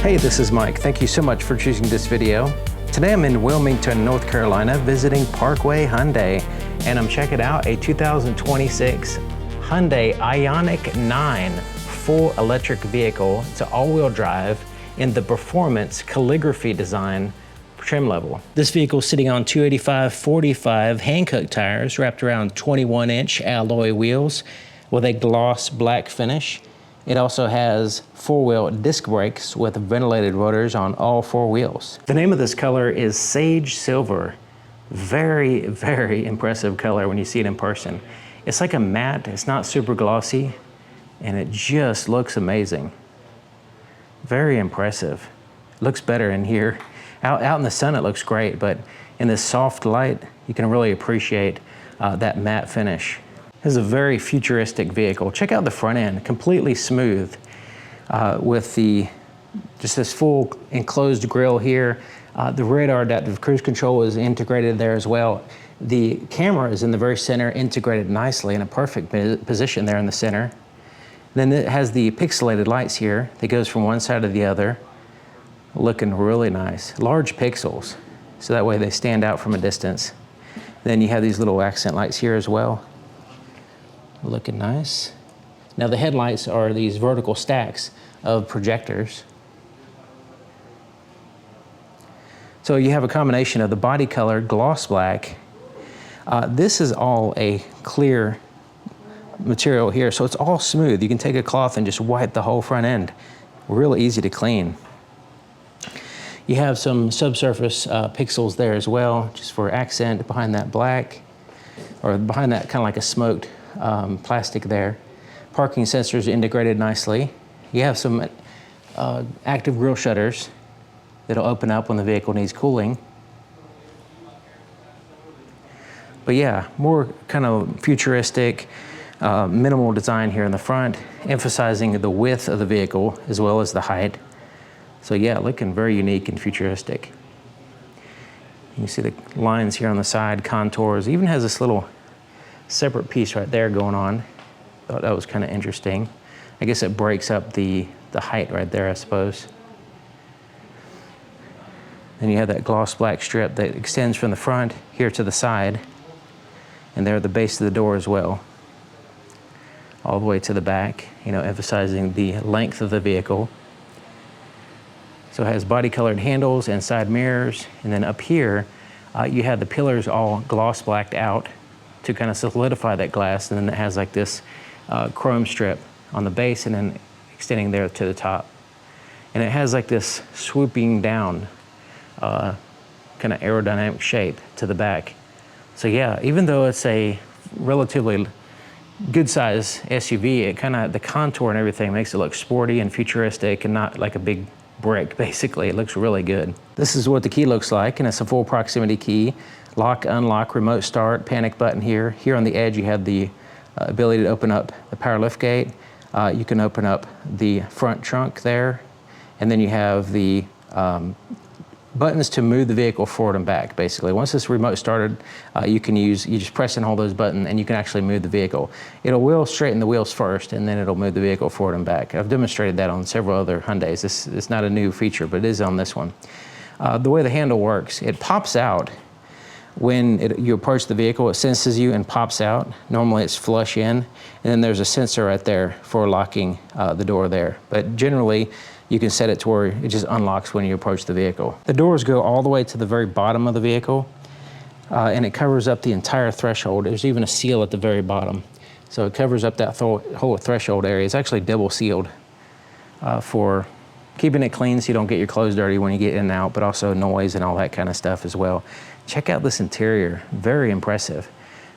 Hey, this is Mike. Thank you so much for choosing this video. Today I'm in Wilmington, North Carolina, visiting Parkway Hyundai, and I'm checking out a 2026 Hyundai IONIQ 9 full electric vehicle. It's an all-wheel drive in the Performance Calligraphy design trim level. This vehicle is sitting on 285/45 Hankook tires wrapped around 21-inch alloy wheels with a gloss black finish. It also has four-wheel disc brakes with ventilated rotors on all four wheels. The name of this color is Sage Silver. Very, very impressive color when you see it in person. It's like a matte, it's not super glossy, and it just looks amazing. Very impressive. Looks better in here. Out in the sun it looks great, but in this soft light, you can really appreciate that matte finish. This is a very futuristic vehicle. Check out the front end, completely smooth with just this full enclosed grille here. The radar adaptive cruise control is integrated there as well. The camera is in the very center, integrated nicely in a perfect position there in the center. Then it has the pixelated lights here that goes from one side to the other, looking really nice. Large pixels, so that way they stand out from a distance. Then you have these little accent lights here as well. Looking nice. Now the headlights are these vertical stacks of projectors. So you have a combination of the body color gloss black. This is all a clear material here, so it's all smooth. You can take a cloth and just wipe the whole front end. Real easy to clean. You have some subsurface pixels there as well, just for accent behind that black, or behind that kind of like a smoked plastic there. Parking sensors integrated nicely. You have some active grille shutters that'll open up when the vehicle needs cooling. But yeah, more kind of futuristic, minimal design here in the front, emphasizing the width of the vehicle as well as the height. So yeah, looking very unique and futuristic. You can see the lines here on the side, contours. Even has this little separate piece right there going on. Thought that was kind of interesting. I guess it breaks up the height right there, I suppose. Then you have that gloss black strip that extends from the front here to the side, and there at the base of the door as well, all the way to the back, you know, emphasizing the length of the vehicle. So it has body colored handles and side mirrors, and then up here you have the pillars all gloss blacked out to kind of solidify that glass, and then it has like this chrome strip on the base and then extending there to the top. And it has like this swooping down kind of aerodynamic shape to the back. So yeah, even though it's a relatively good size SUV, it kind of, the contour and everything makes it look sporty and futuristic and not like a big brick, basically. It looks really good. This is what the key looks like, and it's a full proximity key. Lock, unlock, remote start, panic button here. Here on the edge you have the ability to open up the power lift gate. You can open up the front trunk there, and then you have the buttons to move the vehicle forward and back, basically. Once this remote started, you just press and hold those buttons and you can actually move the vehicle. It'll wheel straighten the wheels first, and then it'll move the vehicle forward and back. I've demonstrated that on several other Hyundais. This is not a new feature, but it is on this one. The way the handle works, it pops out when you approach the vehicle. It senses you and pops out. Normally it's flush in, and then there's a sensor right there for locking the door there. But generally, you can set it to where it just unlocks when you approach the vehicle. The doors go all the way to the very bottom of the vehicle, and it covers up the entire threshold. There's even a seal at the very bottom. So it covers up that whole threshold area. It's actually double sealed for keeping it clean so you don't get your clothes dirty when you get in and out, but also noise and all that kind of stuff as well. Check out this interior, very impressive.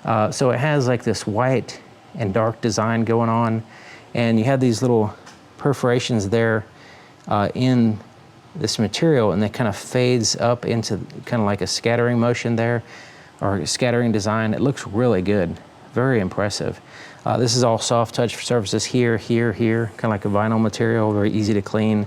So it has like this white and dark design going on, and you have these little perforations there in this material, and it kind of fades up into kind of like a scattering motion there, or a scattering design. It looks really good, very impressive. This is all soft touch surfaces here, here, kind of like a vinyl material, very easy to clean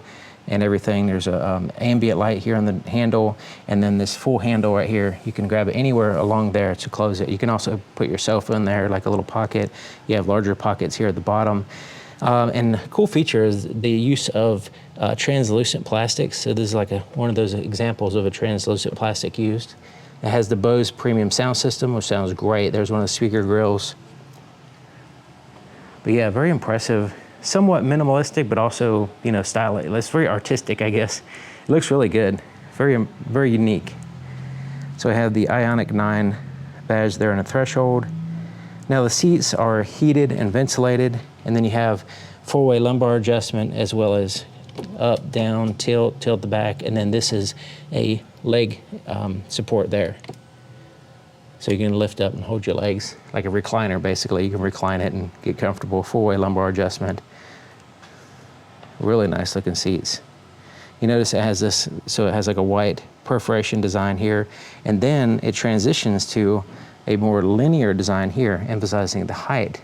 and everything. There's a ambient light here on the handle, and then this full handle right here. You can grab it anywhere along there to close it. You can also put your cell phone there, like a little pocket. You have larger pockets here at the bottom. And cool feature is the use of translucent plastics. So this is like one of those examples of a translucent plastic used. It has the Bose premium sound system, which sounds great. There's one of the speaker grills. But yeah, very impressive. Somewhat minimalistic, but also, you know, stylish. It's very artistic, I guess. It looks really good. Very, very unique. So I have the IONIQ 9 badge there in a threshold. Now the seats are heated and ventilated, and then you have four-way lumbar adjustment as well as up, down, tilt the back, and then this is a leg support there. So you can lift up and hold your legs like a recliner, basically. You can recline it and get comfortable. Four-way lumbar adjustment. Really nice looking seats. You notice it has this, so it has like a white perforation design here, and then it transitions to a more linear design here, emphasizing the height.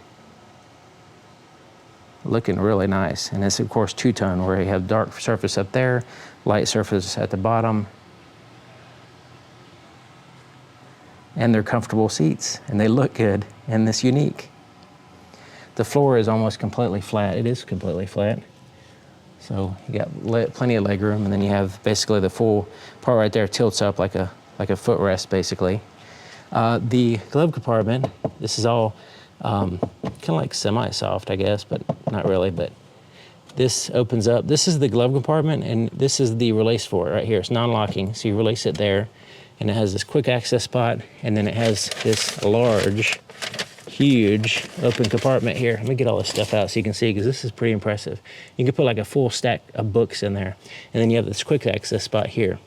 Looking really nice. And it's of course two-tone, where you have dark surface up there, light surface at the bottom. And they're comfortable seats, and they look good in this UNIQ. The floor is almost completely flat. It is completely flat. So you got plenty of leg room, and then you have basically the full part right there tilts up like a footrest, basically. The glove compartment, this is all kind of like semi-soft, I guess, but not really. But this opens up. This is the glove compartment, and this is the release for it right here. It's non-locking, so you release it there, and it has this quick access spot, and then it has this large, huge open compartment here. Let me get all this stuff out so you can see, because this is pretty impressive. You can put like a full stack of books in there, and then you have this quick access spot here.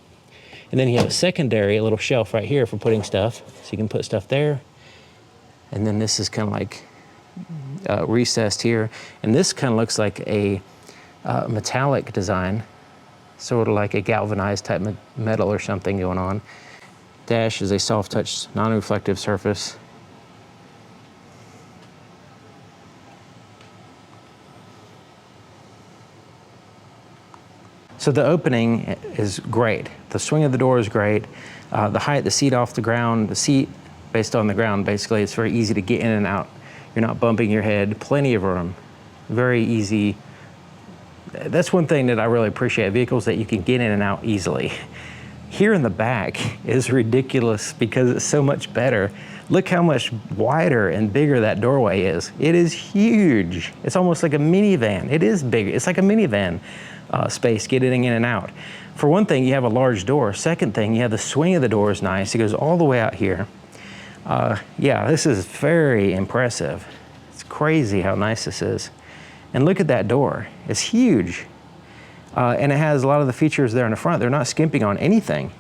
And then you have a secondary, a little shelf right here for putting stuff. So you can put stuff there. And then this is kind of like recessed here. And this kind of looks like a metallic design, sort of like a galvanized type metal or something going on. Dash is a soft touch, non-reflective surface. So the opening is great. The swing of the door is great. The height, the seat off the ground, the seat based on the ground, basically, it's very easy to get in and out. You're not bumping your head, plenty of room, very easy. That's one thing that I really appreciate, vehicles that you can get in and out easily. Here in the back is ridiculous because it's so much better. Look how much wider and bigger that doorway is. It is huge. It's almost like a minivan. It is big. It's like a minivan. Space getting in and out. For one thing, you have a large door. Second thing, you have the swing of the door is nice. It goes all the way out here. Yeah, this is very impressive. It's crazy how nice this is. And look at that door. It's huge. And it has a lot of the features there in the front. They're not skimping on anything.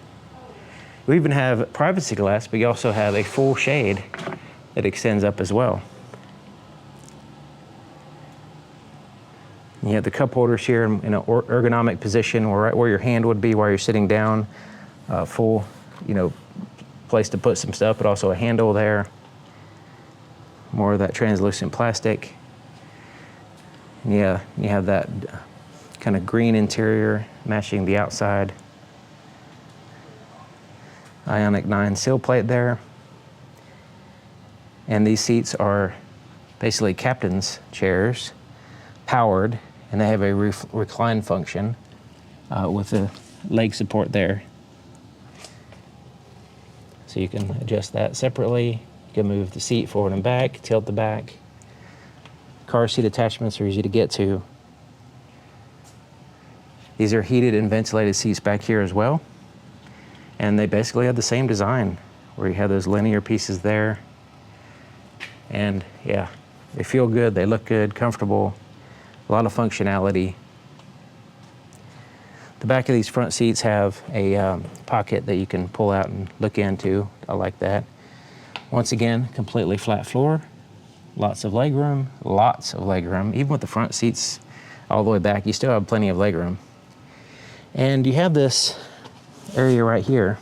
We even have privacy glass, but you also have a full shade that extends up as well. You have the cup holders here in an ergonomic position, right where your hand would be while you're sitting down. Full, place to put some stuff, but also a handle there. More of that translucent plastic. And yeah, you have that kind of green interior matching the outside. IONIQ 9 sill plate there. And these seats are basically captain's chairs, powered, and they have a recline function with a leg support there. So you can adjust that separately. You can move the seat forward and back, tilt the back. Car seat attachments are easy to get to. These are heated and ventilated seats back here as well. And they basically have the same design, where you have those linear pieces there. And yeah, they feel good, they look good, comfortable. A lot of functionality. The back of these front seats have a pocket that you can pull out and look into. I like that. Once again, completely flat floor. Lots of leg room, lots of leg room. Even with the front seats all the way back, you still have plenty of leg room. And you have this area right here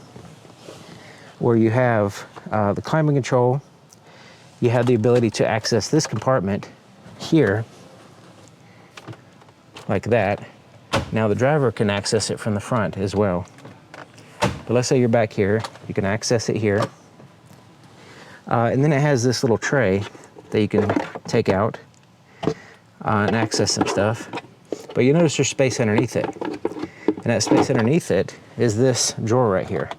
where you have the climate control. You have the ability to access this compartment here, like that. Now the driver can access it from the front as well. But let's say you're back here, you can access it here. And then it has this little tray that you can take out and access some stuff. But you notice there's space underneath it. And that space underneath it is this drawer right here.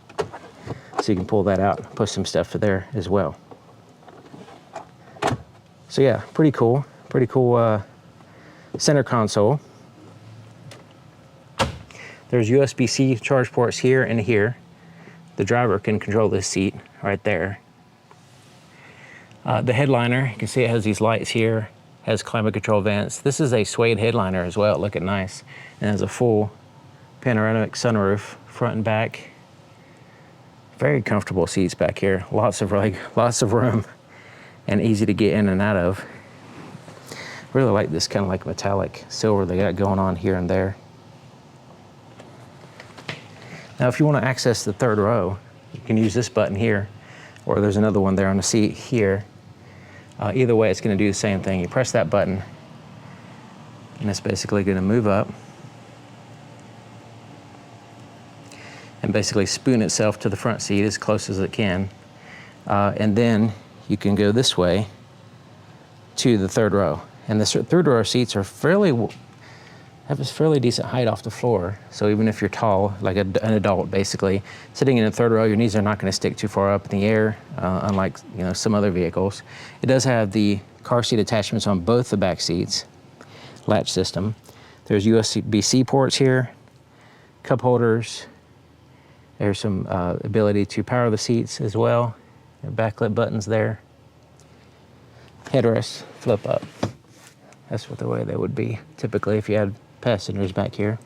So you can pull that out, put some stuff there as well. So yeah, pretty cool center console. There's USB-C charge ports here and here. The driver can control this seat right there. The headliner, you can see it has these lights here, has climate control vents. This is a suede headliner as well, looking nice. And has a full panoramic sunroof, front and back. Very comfortable seats back here. Lots of room and easy to get in and out of. Really like this kind of like metallic silver they got going on here and there. Now, if you want to access the third row, you can use this button here, or there's another one there on the seat here. Either way, it's going to do the same thing. You press that button, and it's basically going to move up and basically spoon itself to the front seat as close as it can. And then you can go this way to the third row. And the third row seats are have a fairly decent height off the floor. So even if you're tall, like an adult basically, sitting in the third row, your knees are not going to stick too far up in the air, unlike some other vehicles. It does have the car seat attachments on both the back seats, latch system. There's USB-C ports here, cup holders. There's some ability to power the seats as well. Backlit buttons there. Headrests flip up. That's the way they would be typically if you had passengers back here.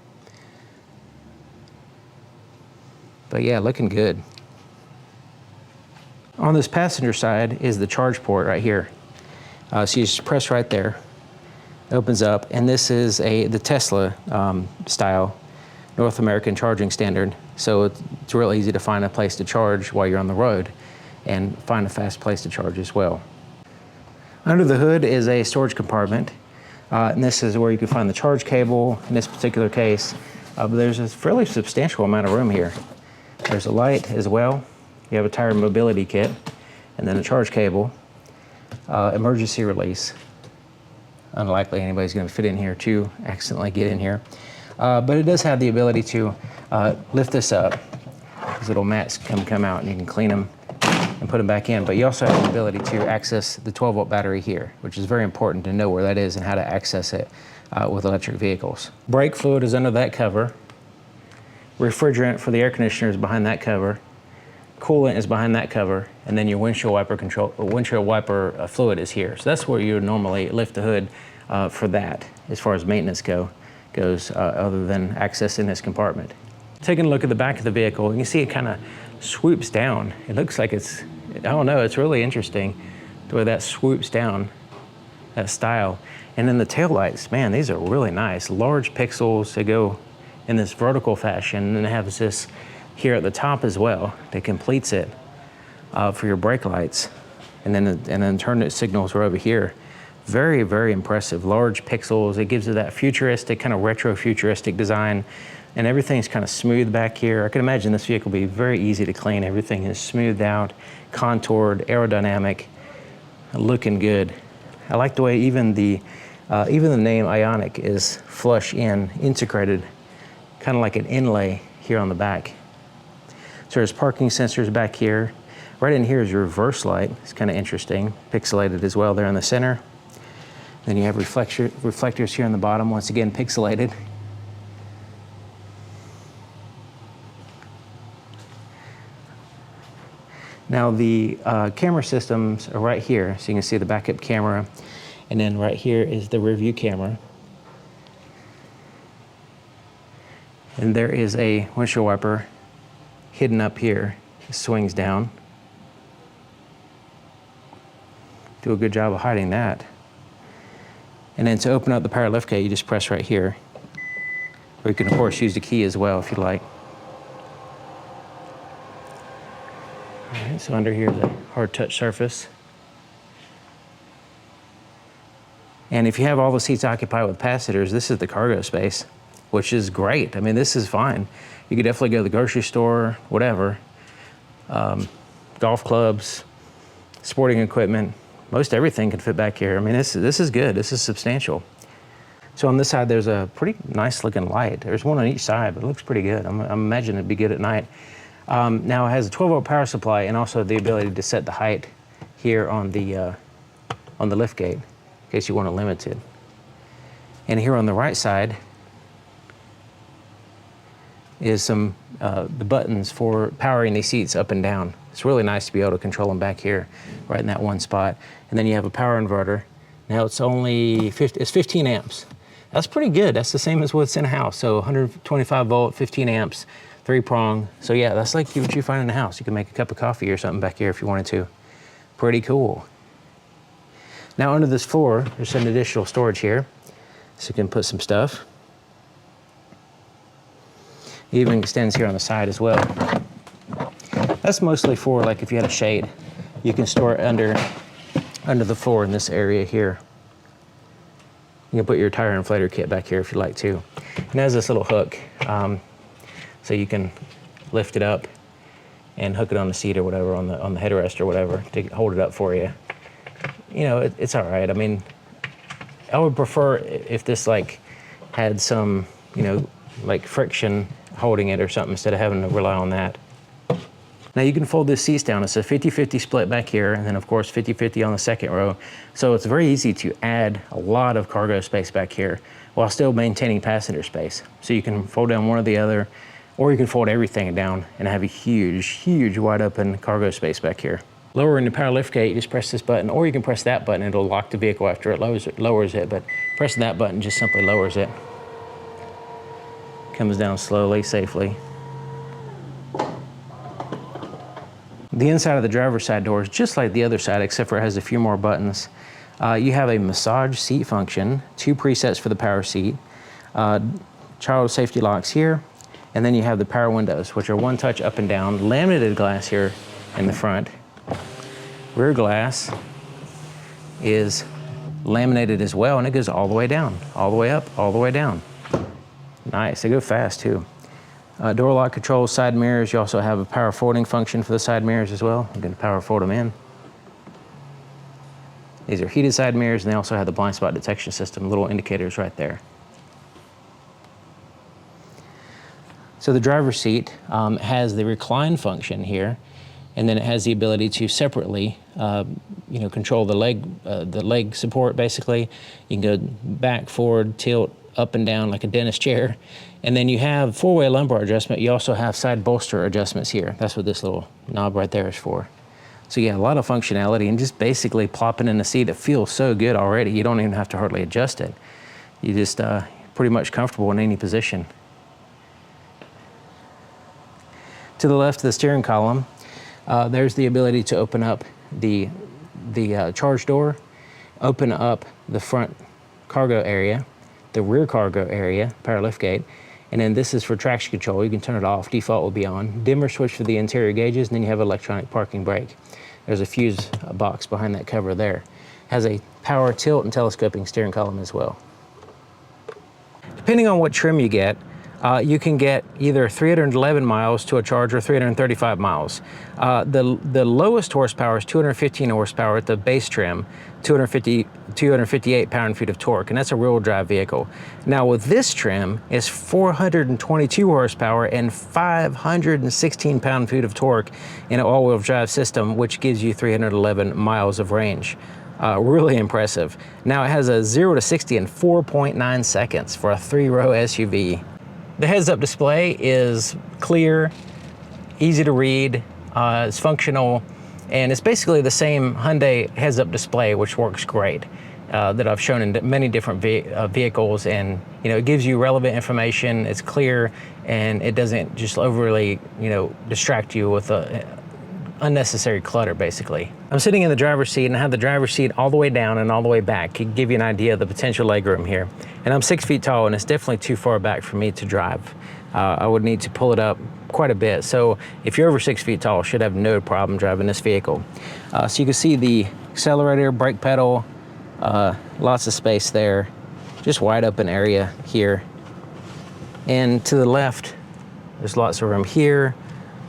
But yeah, looking good. On this passenger side is the charge port right here. So you just press right there. It opens up, and this is the Tesla style North American charging standard. So it's real easy to find a place to charge while you're on the road and find a fast place to charge as well. Under the hood is a storage compartment. And this is where you can find the charge cable in this particular case. But there's a fairly substantial amount of room here. There's a light as well. You have a tire mobility kit, and then a charge cable, emergency release. Unlikely anybody's going to fit in here to accidentally get in here. But it does have the ability to lift this up. These little mats come out, and you can clean them and put them back in. But you also have the ability to access the 12-volt battery here, which is very important to know where that is and how to access it with electric vehicles. Brake fluid is under that cover. Refrigerant for the air conditioner is behind that cover. Coolant is behind that cover, and then your windshield wiper fluid is here. So that's where you would normally lift the hood for that, as far as maintenance goes, other than accessing this compartment. Taking a look at the back of the vehicle, you can see it kind of swoops down. It looks like it's, I don't know, it's really interesting the way that swoops down, that style. And then the taillights, man, these are really nice. Large pixels, they go in this vertical fashion, and it has this here at the top as well that completes it for your brake lights. And then turn signals are over here. Very, very impressive. Large pixels. It gives it that futuristic, kind of retro-futuristic design. And everything's kind of smooth back here. I can imagine this vehicle will be very easy to clean. Everything is smoothed out, contoured, aerodynamic, looking good. I like the way even the name IONIQ is flush in, integrated, kind of like an inlay here on the back. So there's parking sensors back here. Right in here is your reverse light. It's kind of interesting, pixelated as well there in the center. Then you have reflectors here on the bottom, once again pixelated. Now the camera systems are right here, so you can see the backup camera, and then right here is the rear view camera. And there is a windshield wiper hidden up here. It swings down. Do a good job of hiding that. And then to open up the power liftgate, you just press right here. Or you can of course use the key as well if you like. All right, so under here is a hard touch surface. And if you have all the seats occupied with passengers, this is the cargo space, which is great. I mean, this is fine. You could definitely go to the grocery store, whatever. Golf clubs, sporting equipment, most everything can fit back here. I mean, this is good. This is substantial. So on this side, there's a pretty nice looking light. There's one on each side, but it looks pretty good. I'm imagining it'd be good at night. Now it has a 12-volt power supply and also the ability to set the height here on the lift gate in case you want to limit it. And here on the right side is some the buttons for powering these seats up and down. It's really nice to be able to control them back here, right in that one spot. And then you have a power inverter. Now it's only 15 amps. That's pretty good. That's the same as what's in a house. So 125 volt, 15 amps, 3-prong. So yeah, that's like what you find in a house. You can make a cup of coffee or something back here if you wanted to. Pretty cool. Now under this floor, there's some additional storage here. So you can put some stuff. It even extends here on the side as well. That's mostly for like if you had a shade, you can store it under the floor in this area here. You can put your tire inflator kit back here if you like to. And it has this little hook, so you can lift it up and hook it on the seat or whatever, on the headrest or whatever, to hold it up for you. You know, it's all right. I mean, I would prefer if this like had some, you know, like friction holding it or something instead of having to rely on that. Now you can fold this seats down. It's a 50-50 split back here, and then of course 50-50 on the second row. So it's very easy to add a lot of cargo space back here while still maintaining passenger space. So you can fold down one or the other, or you can fold everything down and have a huge, huge wide open cargo space back here. Lowering the power lift gate, you just press this button, or you can press that button. It'll lock the vehicle after it lowers it, but pressing that button just simply lowers it. Comes down slowly, safely. The inside of the driver's side door is just like the other side, except for it has a few more buttons. You have a massage seat function, 2 presets for the power seat, child safety locks here, and then you have the power windows, which are one touch up and down, laminated glass here in the front. Rear glass is laminated as well, and it goes all the way down, all the way up, all the way down. Nice, they go fast too. Door lock controls, side mirrors. You also have a power folding function for the side mirrors as well. You can power fold them in. These are heated side mirrors, and they also have the blind spot detection system, little indicators right there. So the driver's seat has the recline function here, and then it has the ability to separately you know, control the leg support basically. You can go back, forward, tilt, up and down like a dentist chair. And then you have 4-way lumbar adjustment. You also have side bolster adjustments here. That's what this little knob right there is for. So yeah, a lot of functionality, and just basically plopping in the seat. It feels so good already. You don't even have to hardly adjust it. You just pretty much comfortable in any position. To the left of the steering column, there's the ability to open up the charge door, open up the front cargo area, the rear cargo area, power lift gate, and then this is for traction control. You can turn it off, default will be on. Dimmer switch for the interior gauges, and then you have electronic parking brake. There's a fuse box behind that cover there. Has a power tilt and telescoping steering column as well. Depending on what trim you get, you can get either 311 miles to a charge or 335 miles. The lowest horsepower is 215 horsepower at the base trim, 258 pound-feet of torque, and that's a rear-wheel drive vehicle. Now with this trim, it's 422 horsepower and 516 pound-feet of torque in an all-wheel drive system, which gives you 311 miles of range. Really impressive. Now it has a 0 to 60 in 4.9 seconds for a 3-row SUV. The heads-up display is clear, easy to read, it's functional, and it's basically the same Hyundai heads-up display, which works great, that I've shown in many different vehicles, and you know, it gives you relevant information, it's clear, and it doesn't just overly, you know, distract you with unnecessary clutter, basically. I'm sitting in the driver's seat, and I have the driver's seat all the way down and all the way back to give you an idea of the potential legroom here. And I'm 6 feet tall, and it's definitely too far back for me to drive. I would need to pull it up quite a bit. So if you're over 6 feet tall, should have no problem driving this vehicle. So you can see the accelerator, brake pedal, lots of space there, just wide open area here. And to the left, there's lots of room here,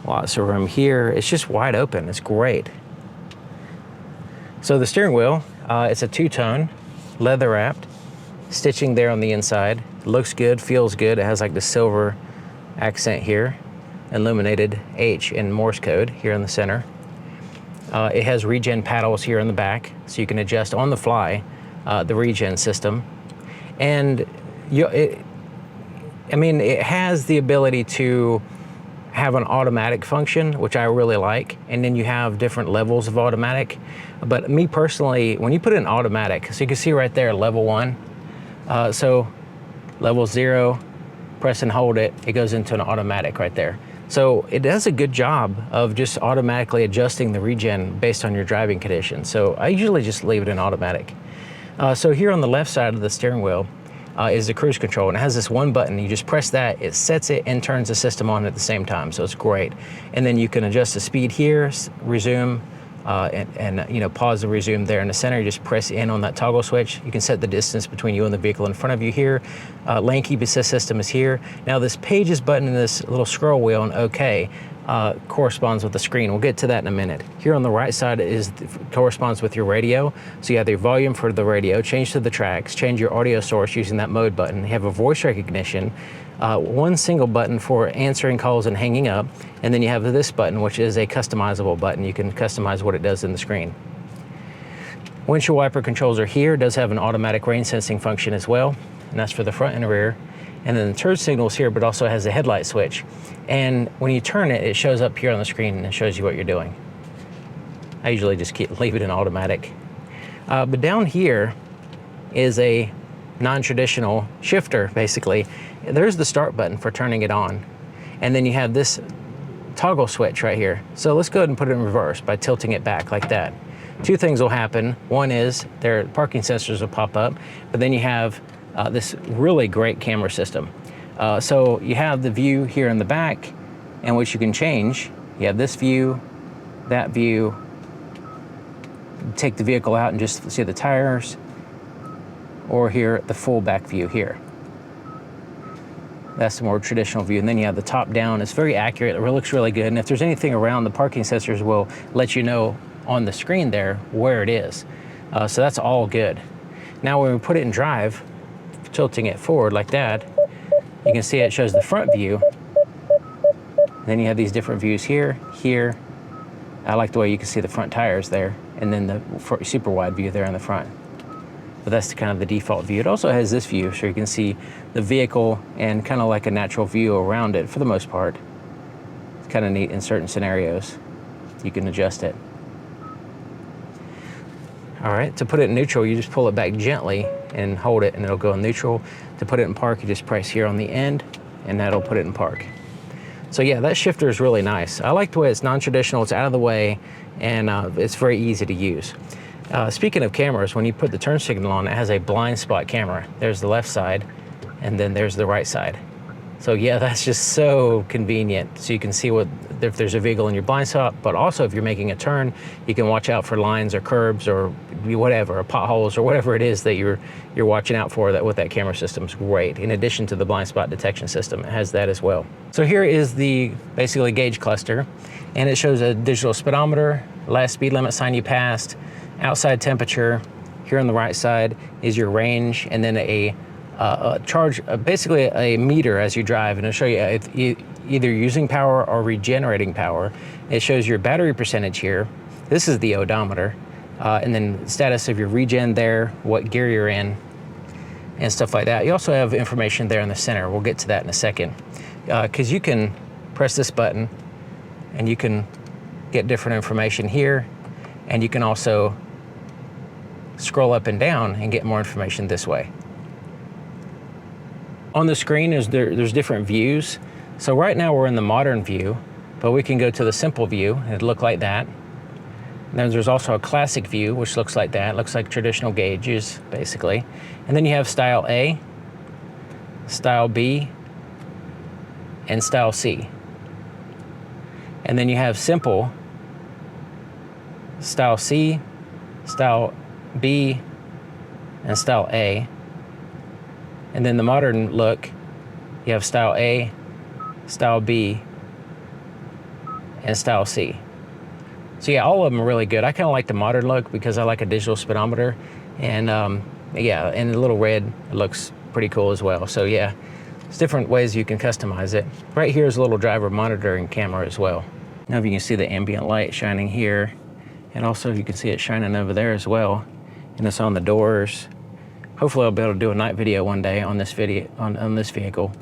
lots of room here. It's just wide open, it's great. So the steering wheel, it's a two-tone, leather wrapped. stitching there on the inside. It looks good, feels good. It has like the silver accent here, illuminated H in Morse code here in the center. It has regen paddles here in the back, so you can adjust on the fly the regen system. And it has the ability to have an automatic function, which I really like, and then you have different levels of automatic. But me personally, when you put it in automatic, so you can see right there, level 1. So level 0, press and hold it, it goes into an automatic right there. So it does a good job of just automatically adjusting the regen based on your driving conditions. So I usually just leave it in automatic. So here on the left side of the steering wheel is the cruise control, and it has this one button. You just press that, it sets it and turns the system on at the same time, so it's great. And then you can adjust the speed here, resume, and pause the resume there in the center. You just press in on that toggle switch. You can set the distance between you and the vehicle in front of you here. Lane keep assist system is here. Now this pages button and this little scroll wheel and OK corresponds with the screen. We'll get to that in a minute. Here on the right side corresponds with your radio. So you have your volume for the radio, change to the tracks, change your audio source using that mode button. You have a voice recognition, one single button for answering calls and hanging up, and then you have this button, which is a customizable button. You can customize what it does in the screen. Windshield wiper controls are here. It does have an automatic rain sensing function as well, and that's for the front and rear. And then the turn signal is here, but also has a headlight switch. And when you turn it, it shows up here on the screen and it shows you what you're doing. I usually just leave it in automatic. But down here is a non-traditional shifter, basically. There's the start button for turning it on. And then you have this toggle switch right here. So let's go ahead and put it in reverse by tilting it back like that. Two things will happen. One is their parking sensors will pop up, but then you have this really great camera system. So you have the view here in the back, in which you can change. You have this view, that view. Take the vehicle out and just see the tires, or here the full back view here. That's the more traditional view. And then you have the top down. It's very accurate. It looks really good. And if there's anything around, the parking sensors will let you know on the screen there where it is. So that's all good. Now when we put it in drive, tilting it forward like that, you can see it shows the front view. And then you have these different views here, here. I like the way you can see the front tires there, and then the super wide view there in the front. But that's kind of the default view. It also has this view, so you can see the vehicle and kind of like a natural view around it for the most part. It's kind of neat in certain scenarios. You can adjust it. All right, to put it in neutral, you just pull it back gently and hold it and it'll go in neutral. To put it in park, you just press here on the end and that'll put it in park. So yeah, that shifter is really nice. I like the way it's non-traditional, it's out of the way, and it's very easy to use. Speaking of cameras, when you put the turn signal on, it has a blind spot camera. There's the left side and then there's the right side. So yeah, that's just so convenient. So you can see if there's a vehicle in your blind spot, but also if you're making a turn, you can watch out for lines or curbs or whatever, or potholes or whatever it is that you're watching out for. That with that camera system is great. In addition to the blind spot detection system, it has that as well. So here is the basically gauge cluster, and it shows a digital speedometer, last speed limit sign you passed, outside temperature. Here on the right side is your range, and then a charge, basically a meter as you drive, and it'll show you if either using power or regenerating power. It shows your battery percentage here. This is the odometer, and then status of your regen there, what gear you're in, and stuff like that. You also have information there in the center. We'll get to that in a second, because you can press this button and you can get different information here, and you can also scroll up and down and get more information this way. On the screen there's different views. So right now we're in the modern view, but we can go to the simple view and it'd look like that. And then there's also a classic view, which looks like that. It looks like traditional gauges, basically. And then you have style A, style B, and style C. And then you have simple, style C, style B, and style A. And then the modern look, you have style A, style B, and style C. So yeah, all of them are really good. I kind of like the modern look because I like a digital speedometer, and Yeah, and the little red looks pretty cool as well. So yeah, there's different ways you can customize it. Right here is a little driver monitoring camera as well. Now if you can see the ambient light shining here, and also you can see it shining over there as well, and it's on the doors. Hopefully I'll be able to do a night video one day on this on this vehicle.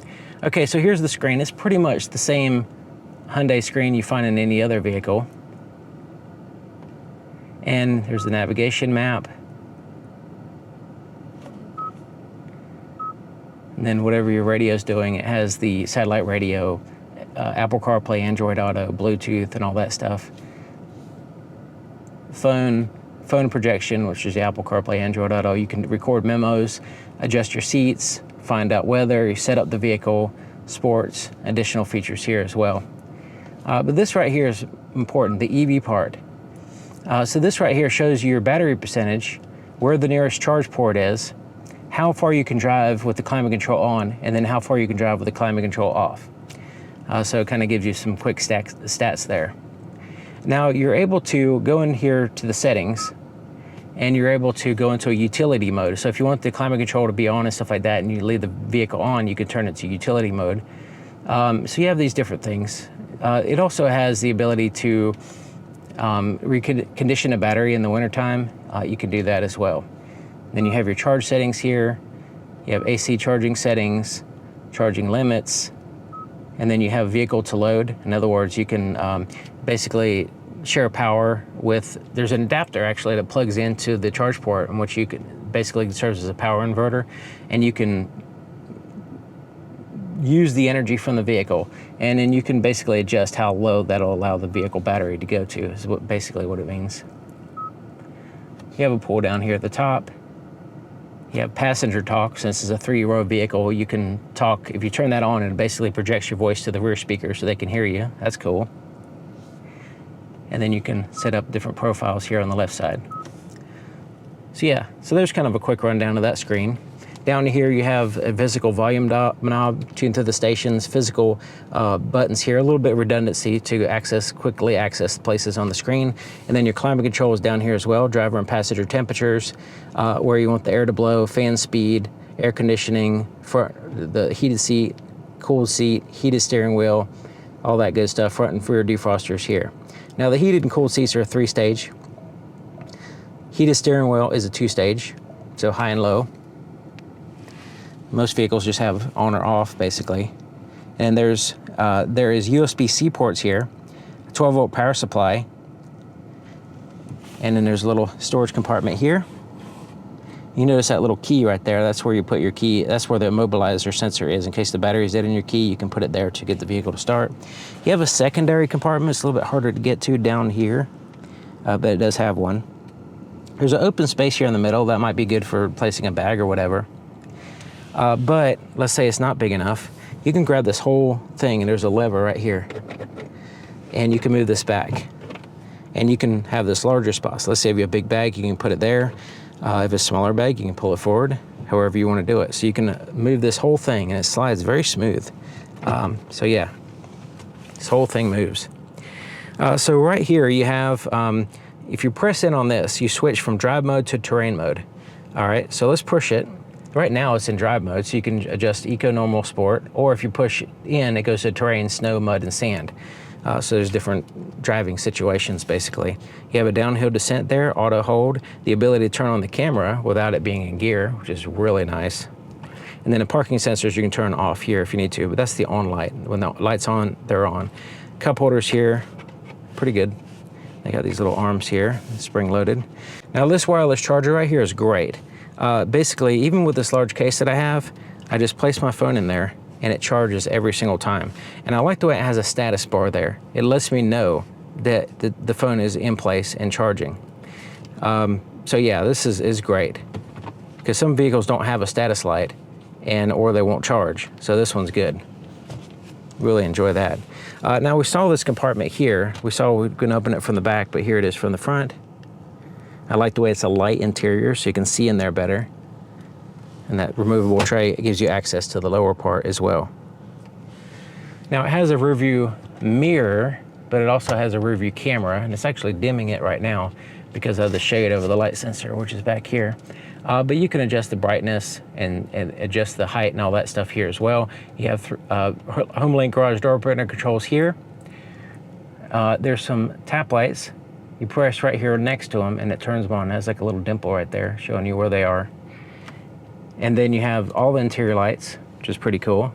Okay, so here's the screen. It's pretty much the same Hyundai screen you find in any other vehicle. And there's the navigation map. And then whatever your radio's doing, it has the satellite radio, Apple CarPlay, Android Auto, Bluetooth, and all that stuff. Phone projection, which is the Apple CarPlay, Android Auto. You can record memos, adjust your seats, find out weather, you set up the vehicle, sports, additional features here as well. But this right here is important, the EV part. So this right here shows you your battery percentage, where the nearest charge port is, how far you can drive with the climate control on, and then how far you can drive with the climate control off. So it kind of gives you some quick stats there. Now you're able to go in here to the settings, and you're able to go into a utility mode. So if you want the climate control to be on and stuff like that, and you leave the vehicle on, you can turn it to utility mode. So you have these different things. It also has the ability to recondition a battery in the wintertime. You can do that as well. Then you have your charge settings here. You have AC charging settings, charging limits, and then you have vehicle to load. In other words, you can basically share power with, there's an adapter actually that plugs into the charge port, in which you can basically serves as a power inverter, and you can use the energy from the vehicle, and then you can basically adjust how low that'll allow the vehicle battery to go to, is basically what it means. You have a pull down here at the top. You have passenger talk. Since it's a 3-row vehicle, you can talk. If you turn that on, it basically projects your voice to the rear speaker so they can hear you. That's cool. And then you can set up different profiles here on the left side. So yeah, so there's kind of a quick rundown of that screen. Down here you have a physical volume knob tuned to the stations, physical buttons here, a little bit of redundancy to quickly access places on the screen. And then your climate control is down here as well, driver and passenger temperatures, where you want the air to blow, fan speed, air conditioning, the heated seat, cooled seat, heated steering wheel, all that good stuff, front and rear defrosters here. Now the heated and cooled seats are a 3-stage. Heated steering wheel is a 2-stage, so high and low. Most vehicles just have on or off basically. And there is USB-C ports here, 12-volt power supply, and then there's a little storage compartment here. You notice that little key right there, that's where you put your key, that's where the immobilizer sensor is. In case the battery is dead in your key, you can put it there to get the vehicle to start. You have a secondary compartment, it's a little bit harder to get to down here, but it does have one. There's an open space here in the middle, that might be good for placing a bag or whatever. But let's say it's not big enough, you can grab this whole thing, and there's a lever right here, and you can move this back. And you can have this larger spot. So let's say if you have a big bag, you can put it there. If it's a smaller bag, you can pull it forward, however you want to do it. So you can move this whole thing, and it slides very smooth. So yeah, this whole thing moves. So right here you have, if you press in on this, you switch from drive mode to terrain mode. All right, so let's push it. Right now it's in drive mode, so you can adjust Eco, Normal, Sport, or if you push in, it goes to terrain, snow, mud, and sand. So there's different driving situations, basically. You have a downhill descent there, auto hold, the ability to turn on the camera without it being in gear, which is really nice. And then the parking sensors you can turn off here if you need to, but that's the on light. When the light's on, they're on. Cup holders here, pretty good. They got these little arms here, spring loaded. Now this wireless charger right here is great. Basically, even with this large case that I have, I just place my phone in there and it charges every single time. And I like the way it has a status bar there. It lets me know that the phone is in place and charging. So yeah, this is great. Because some vehicles don't have a status light or they won't charge. So this one's good. Really enjoy that. Now we saw this compartment here. We can open it from the back, but here it is from the front. I like the way it's a light interior so you can see in there better. And that removable tray gives you access to the lower part as well. Now it has a rear view mirror, but it also has a rear view camera, and it's actually dimming it right now because of the shade over the light sensor, which is back here. But you can adjust the brightness and adjust the height and all that stuff here as well. You have HomeLink garage door opener controls here. There's some tap lights. You press right here next to them and it turns them on. It has like a little dimple right there showing you where they are. And then you have all the interior lights, which is pretty cool.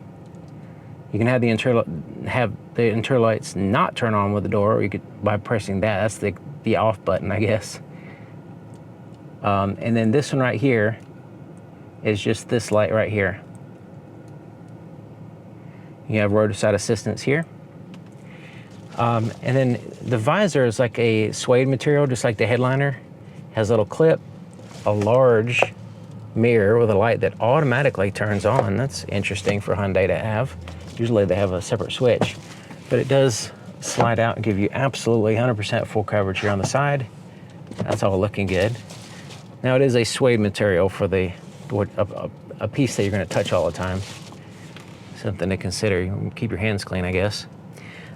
You can have the interior lights not turn on with the door, or you could by pressing that. That's the off button, I guess. And then this one right here is just this light right here. You have roadside assistance here. And then the visor is like a suede material, just like the headliner. Has a little clip, a large mirror with a light that automatically turns on. That's interesting for Hyundai to have. Usually they have a separate switch, but it does slide out and give you absolutely 100% full coverage here on the side. That's all looking good. Now it is a suede material for a piece that you're going to touch all the time. Something to consider. You keep your hands clean, I guess.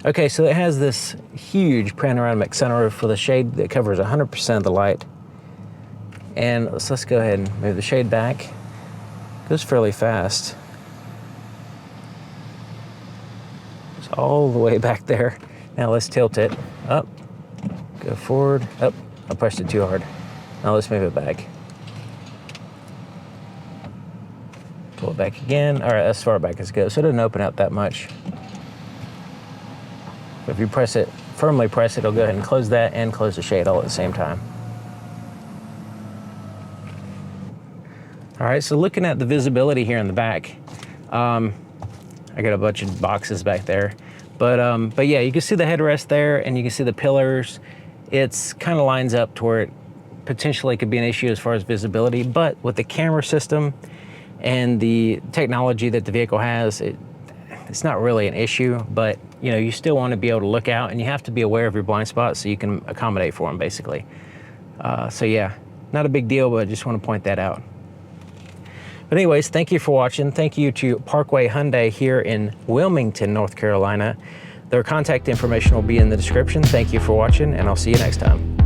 Okay, so it has this huge panoramic sunroof for the shade that covers 100% of the light. And let's go ahead and move the shade back. It goes fairly fast. It's all the way back there. Now let's tilt it up, go forward, up. I pushed it too hard. Now let's move it back. Pull it back again. All right, that's as far back as it goes. So it doesn't open out that much. But if you press it, firmly press it, it'll go ahead and close that and close the shade all at the same time. All right, so looking at the visibility here in the back, I got a bunch of boxes back there. But yeah, you can see the headrest there and you can see the pillars. It's kind of lines up to where it potentially could be an issue as far as visibility, but with the camera system and the technology that the vehicle has, it's not really an issue, but you know, you still want to be able to look out and you have to be aware of your blind spots so you can accommodate for them basically. So yeah, not a big deal, but I just want to point that out. But anyways, thank you for watching. Thank you to Parkway Hyundai here in Wilmington, North Carolina. Their contact information will be in the description. Thank you for watching, and I'll see you next time.